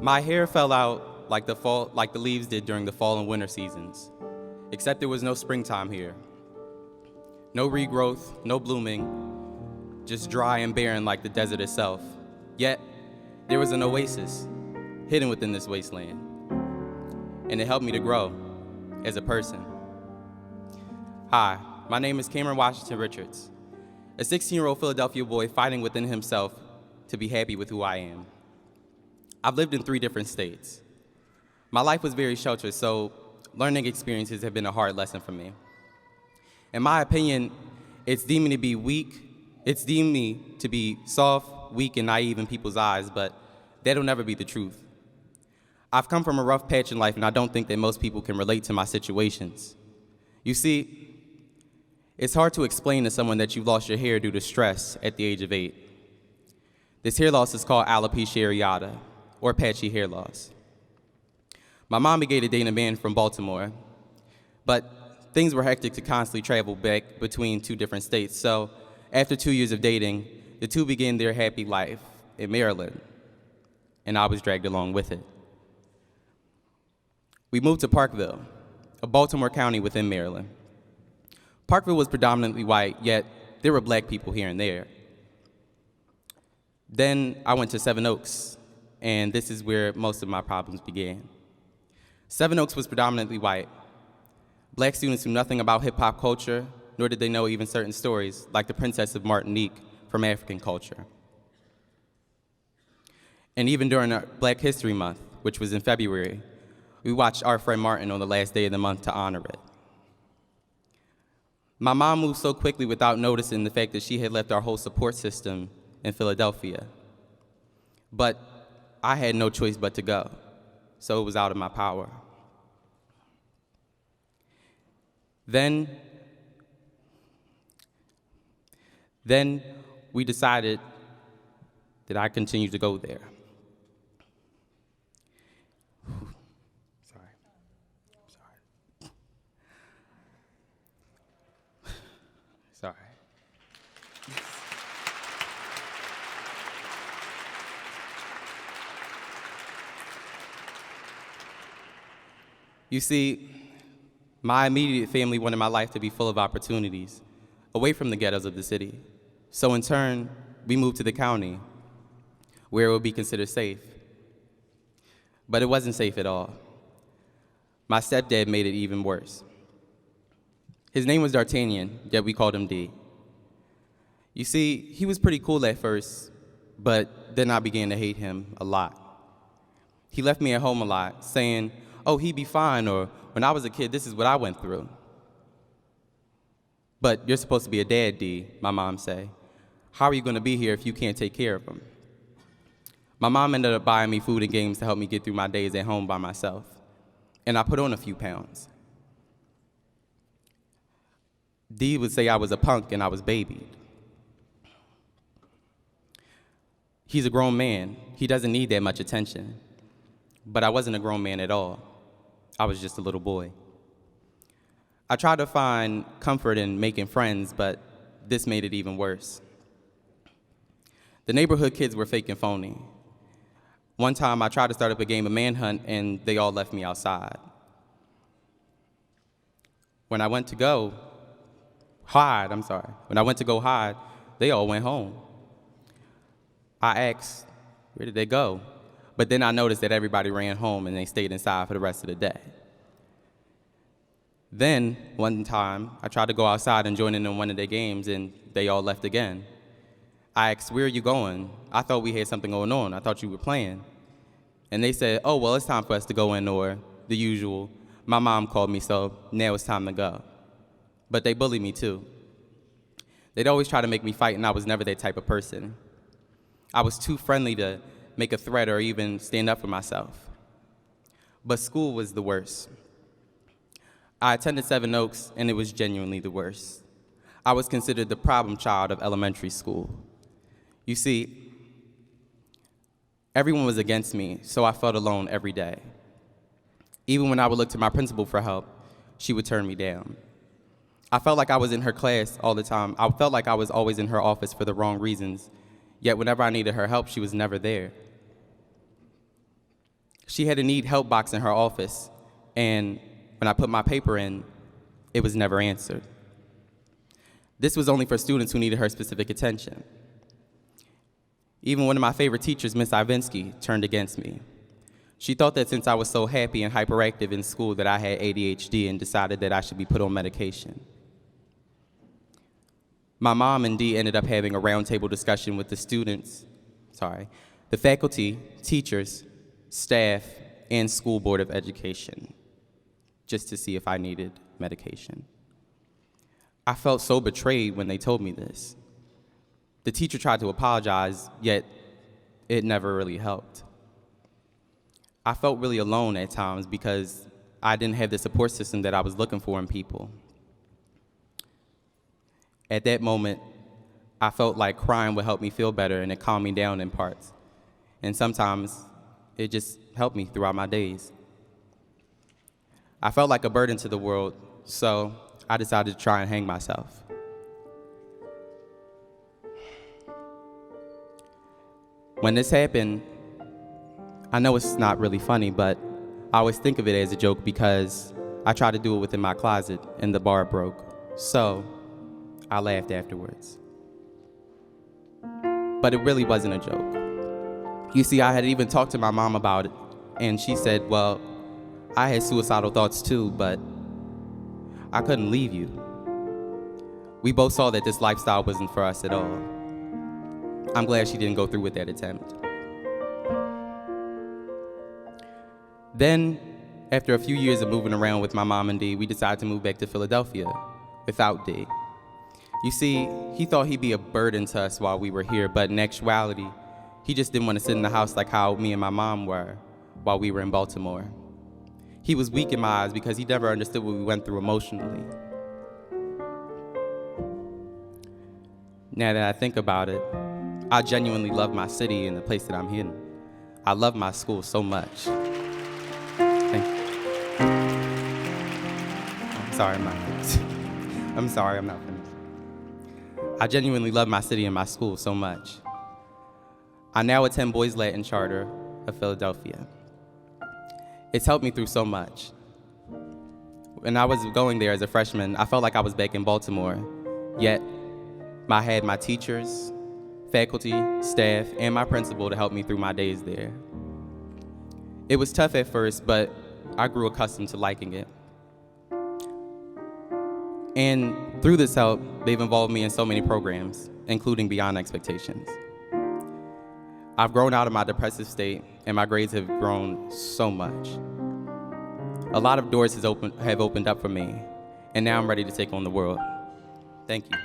My hair fell out like the leaves did during the fall and winter seasons, except there was no springtime here. No regrowth, no blooming, just dry and barren like the desert itself. Yet, there was an oasis hidden within this wasteland, and it helped me to grow as a person. Hi, my name is Kamren Washington Richards, a 16-year-old Philadelphia boy fighting within himself to be happy with who I am. I've lived in 3 different states. My life was very sheltered, so learning experiences have been a hard lesson for me. In my opinion, it's deemed me to be soft, weak, and naive in people's eyes, but that'll never be the truth. I've come from a rough patch in life, and I don't think that most people can relate to my situations. You see, it's hard to explain to someone that you lost your hair due to stress at the age of 8. This hair loss is called alopecia areata, or patchy hair loss. My mom began to date a man from Baltimore, but things were hectic to constantly travel back between 2 different states, so after 2 years of dating, the two began their happy life in Maryland, and I was dragged along with it. We moved to Parkville, a Baltimore county within Maryland. Parkville was predominantly white, yet there were black people here and there. Then I went to Seven Oaks, and this is where most of my problems began. Seven Oaks was predominantly white. Black students knew nothing about hip-hop culture, nor did they know even certain stories, like the Princess of Martinique from African culture. And even during our Black History Month, which was in February, we watched Our Friend Martin on the last day of the month to honor it. My mom moved so quickly without noticing the fact that she had left our whole support system in Philadelphia. But I had no choice but to go, so it was out of my power. Then we decided that I continued to go there. Sorry. You see, my immediate family wanted my life to be full of opportunities, away from the ghettos of the city. So in turn, we moved to the county, where it would be considered safe. But it wasn't safe at all. My stepdad made it even worse. His name was D'Artagnan, yet we called him D. You see, he was pretty cool at first, but then I began to hate him a lot. He left me at home a lot, saying, "Oh, he'd be fine," or "When I was a kid, this is what I went through." "But you're supposed to be a dad, D," my mom say. "How are you going to be here if you can't take care of him?" My mom ended up buying me food and games to help me get through my days at home by myself, and I put on a few pounds. D would say I was a punk and I was babied. He's a grown man. He doesn't need that much attention. But I wasn't a grown man at all. I was just a little boy. I tried to find comfort in making friends, but this made it even worse. The neighborhood kids were fake and phony. One time I tried to start up a game of manhunt and they all left me outside. When I went to go hide, they all went home. I asked, where did they go? But then I noticed that everybody ran home and they stayed inside for the rest of the day. Then, one time, I tried to go outside and join in on one of their games and they all left again. I asked, where are you going? I thought we had something going on. I thought you were playing. And they said, oh, well, it's time for us to go in, or the usual. My mom called me, so now it's time to go. But they bullied me too. They'd always try to make me fight, and I was never that type of person. I was too friendly to make a threat or even stand up for myself. But school was the worst. I attended Seven Oaks, and it was genuinely the worst. I was considered the problem child of elementary school. You see, everyone was against me, so I felt alone every day. Even when I would look to my principal for help, she would turn me down. I felt like I was in her class all the time. I felt like I was always in her office for the wrong reasons, yet whenever I needed her help, she was never there. She had a need help box in her office, and when I put my paper in, it was never answered. This was only for students who needed her specific attention. Even one of my favorite teachers, Miss Ivinsky, turned against me. She thought that since I was so happy and hyperactive in school that I had ADHD and decided that I should be put on medication. My mom and Dee ended up having a roundtable discussion with the faculty, teachers, staff, and school board of education, just to see if I needed medication. I felt so betrayed when they told me this. The teacher tried to apologize, yet it never really helped. I felt really alone at times because I didn't have the support system that I was looking for in people. At that moment, I felt like crying would help me feel better and it calmed me down in parts. And sometimes it just helped me throughout my days. I felt like a burden to the world, so I decided to try and hang myself. When this happened, I know it's not really funny, but I always think of it as a joke because I tried to do it within my closet and the bar broke. So I laughed afterwards. But it really wasn't a joke. You see, I had even talked to my mom about it, and she said, well, I had suicidal thoughts too, but I couldn't leave you. We both saw that this lifestyle wasn't for us at all. I'm glad she didn't go through with that attempt. Then, after a few years of moving around with my mom and Dee, we decided to move back to Philadelphia without Dee. You see, he thought he'd be a burden to us while we were here, but in actuality, he just didn't want to sit in the house like how me and my mom were while we were in Baltimore. He was weak in my eyes because he never understood what we went through emotionally. Now that I think about it, I genuinely love my city and the place that I'm in. I love my school so much. Thank you. I'm sorry, I'm not finished. I'm not finished. I genuinely love my city and my school so much. I now attend Boys Latin Charter of Philadelphia. It's helped me through so much. When I was going there as a freshman, I felt like I was back in Baltimore, yet I had my teachers, faculty, staff, and my principal to help me through my days there. It was tough at first, but I grew accustomed to liking it. And through this help, they've involved me in so many programs, including Beyond Expectations. I've grown out of my depressive state, and my grades have grown so much. A lot of doors have opened up for me, and now I'm ready to take on the world. Thank you.